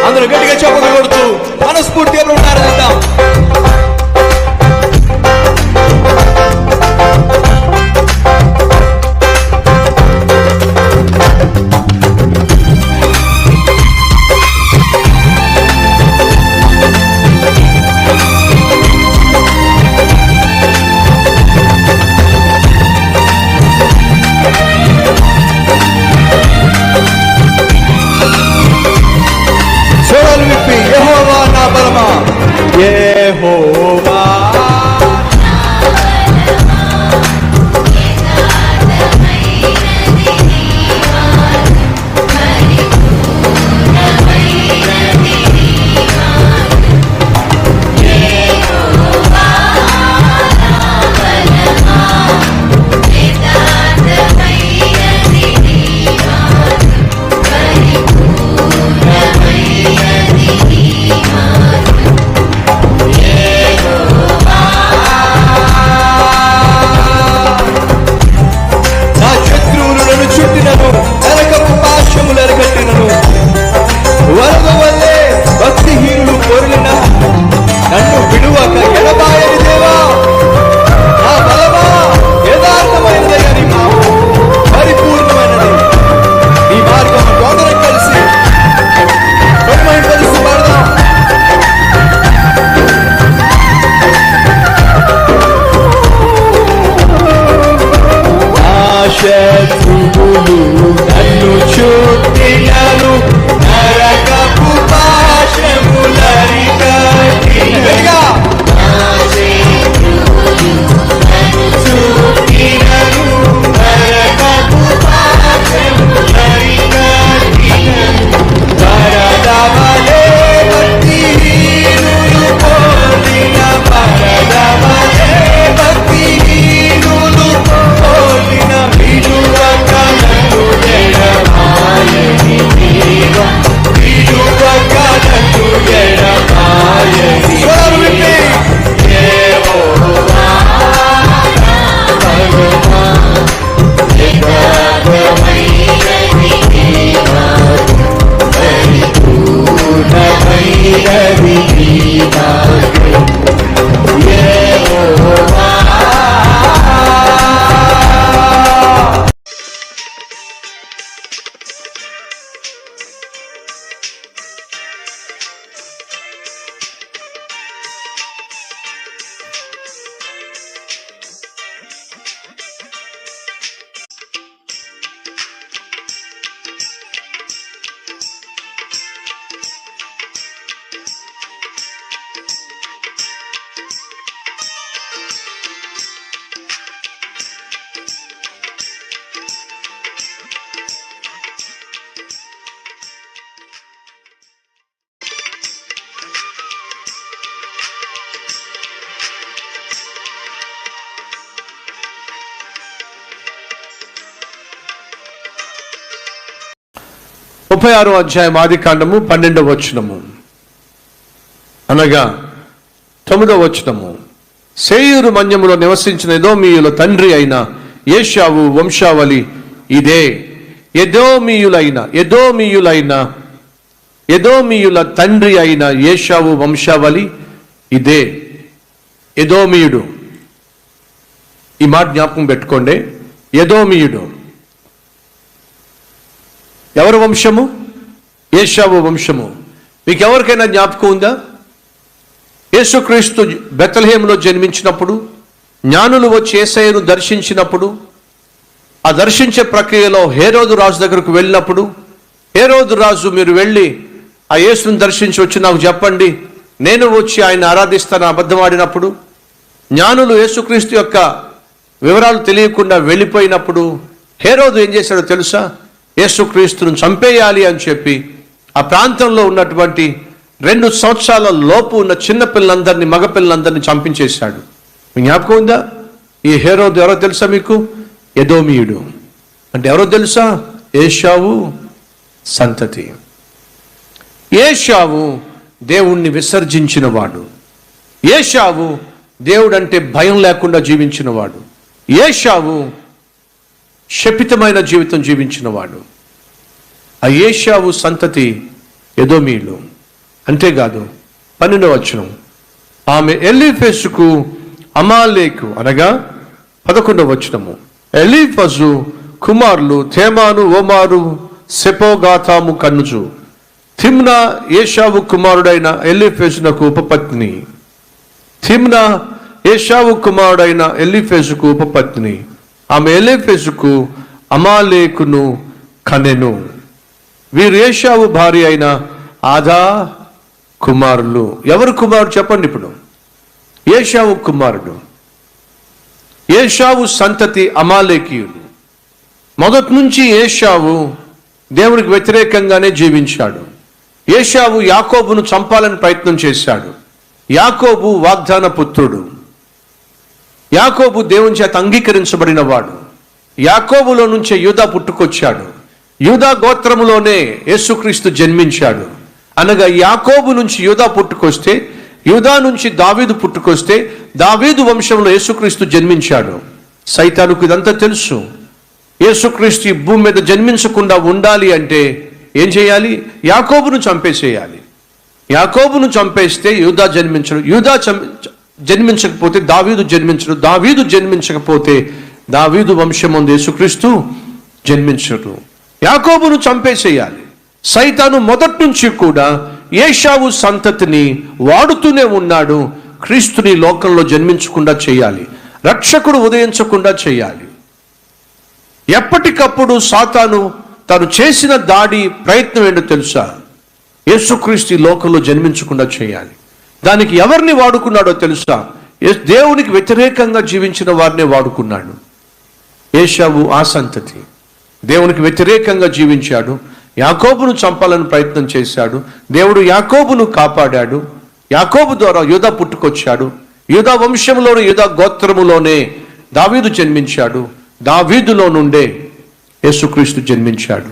అందరూ గట్టిగా చప్పట్లు కొడుతూ మనస్ఫూర్తిగా ప్రార్థిద్దాం. యెహోవా నా బలమా, యెహోవా నన్ను చుట్టినను నరకపు పాశములరికట్టినగా ముప్పై 36వ అధ్యాయం ఆదికాండము 12వ వచనము అనగా 9వ వచనము. సేయీరు మన్యములో నివసించిన ఎదోమీయుల తండ్రి అయిన ఏశావు వంశావళి ఇదే. ఎదోమీయుల తండ్రి అయిన ఏశావు వంశావళి ఇదే. ఎదోమీయుడు, ఈ మాట జ్ఞాపకం పెట్టుకోండి. ఎదోమీయుడు ఎవరు వంశము? ఏశావు వంశము. మీకు ఎవరికైనా జ్ఞాపకం ఉందా? యేసుక్రీస్తు బెత్లెహేములో జన్మించినప్పుడు జ్ఞానులు వచ్చి యేసయ్యను దర్శించినప్పుడు, ఆ దర్శించే ప్రక్రియలో హేరోదు రాజు దగ్గరకు వెళ్ళినప్పుడు, హేరోదు రాజు మీరు వెళ్ళి ఆ యేసును దర్శించి వచ్చి నాకు చెప్పండి, నేను వచ్చి ఆయన ఆరాధిస్తాను అబద్ధమాడినప్పుడు, జ్ఞానులు యేసుక్రీస్తు యొక్క వివరాలు తెలియకుండా వెళ్ళిపోయినప్పుడు హేరోదు ఏం చేశాడో తెలుసా? యేసుక్రీస్తును చంపేయాలి అని చెప్పి ఆ ప్రాంతంలో ఉన్నటువంటి 2 సంవత్సరాల లోపు ఉన్న చిన్నపిల్లలందరినీ, మగపిల్లలందరినీ చంపించేశాడు. మీ జ్ఞాపకం ఉందా? ఈ హేరోదు ఎవరో తెలుసా మీకు? ఎదోమీయుడు. అంటే ఎవరో తెలుసా? ఏశావు సంతతి. ఏశావు దేవుణ్ణి విసర్జించిన వాడు. ఏశావు దేవుడంటే భయం లేకుండా జీవించిన వాడు. ఏశావు శపితమైన జీవితం జీవించినవాడు. ఆ ఏశావు సంతతి ఎదోమీయులు. అంతేకాదు 12వ వచనం, ఆమె ఎలీఫజుకు అమాలేకు అనగా 11వ వచనము, ఎలీఫజు కుమారులు తేమాను, ఓమారు, సెపోగాతాము కన్నుజు. తిమ్నా ఏశావు కుమారుడైన ఎలీఫజునకు ఉపపత్ని. తిమ్నా ఏశావు కుమారుడైన ఎలీఫజుకు ఉపపత్ని. ఆమె ఎలీఫజుకు అమాలేకును కనెను. వీరు ఏశావు భార్య అయిన ఆదా కుమారులు. ఎవరు కుమారుడు చెప్పండి ఇప్పుడు? ఏశావు కుమారుడు. ఏశావు సంతతి అమాలేకీయులు. మొదటి నుంచి ఏశావు దేవునికి వ్యతిరేకంగానే జీవించాడు. ఏశావు యాకోబును చంపాలని ప్రయత్నం చేశాడు. యాకోబు వాగ్దాన పుత్రుడు. యాకోబు దేవుని చేత అంగీకరించబడిన వాడు. యాకోబులో నుంచే యూదా పుట్టుకొచ్చాడు. యూదా గోత్రములోనే యేసుక్రీస్తు జన్మించాడు. అనగా యాకోబు నుంచి యూదా పుట్టుకొస్తే, యూదా నుంచి దావీదు పుట్టుకొస్తే, దావీదు వంశంలో యేసుక్రీస్తు జన్మించాడు. సైతానుకు ఇదంతా తెలుసు. యేసుక్రీస్తు ఈ భూమి మీద జన్మించకుండా ఉండాలి అంటే ఏం చేయాలి? యాకోబును చంపేసేయాలి. యాకోబును చంపేస్తే యూదా జన్మించడు. యూదా జన్మించకపోతే దావీదు జన్మించడు. దావీదు జన్మించకపోతే దావీదు వంశం ఉంది యేసుక్రీస్తు జన్మించడు. యాకోబును చంపేసేయాలి. సైతాను మొదటి నుంచి కూడా ఏశావు సంతతిని వాడుతూనే ఉన్నాడు. క్రీస్తుని లోకంలో జన్మించకుండా చేయాలి, రక్షకుడు ఉదయించకుండా చేయాలి. ఎప్పటికప్పుడు సాతాను తను చేసిన దాడి ప్రయత్నం ఏంటో తెలుసా? యేసుక్రీస్తు ఈ లోకంలో జన్మించకుండా చేయాలి. దానికి ఎవరిని వాడుకున్నాడో తెలుసా? దేవునికి వ్యతిరేకంగా జీవించిన వారినే వాడుకున్నాడు. ఏశావు ఆ సంతతి దేవునికి వ్యతిరేకంగా జీవించాడు. యాకోబును చంపాలని ప్రయత్నం చేశాడు. దేవుడు యాకోబును కాపాడాడు. యాకోబు ద్వారా యూదా పుట్టుకొచ్చాడు. యూదా వంశంలోనే, యూదా గోత్రములోనే దావీదు జన్మించాడు. దావీదులో నుండే యేసుక్రీస్తు జన్మించాడు.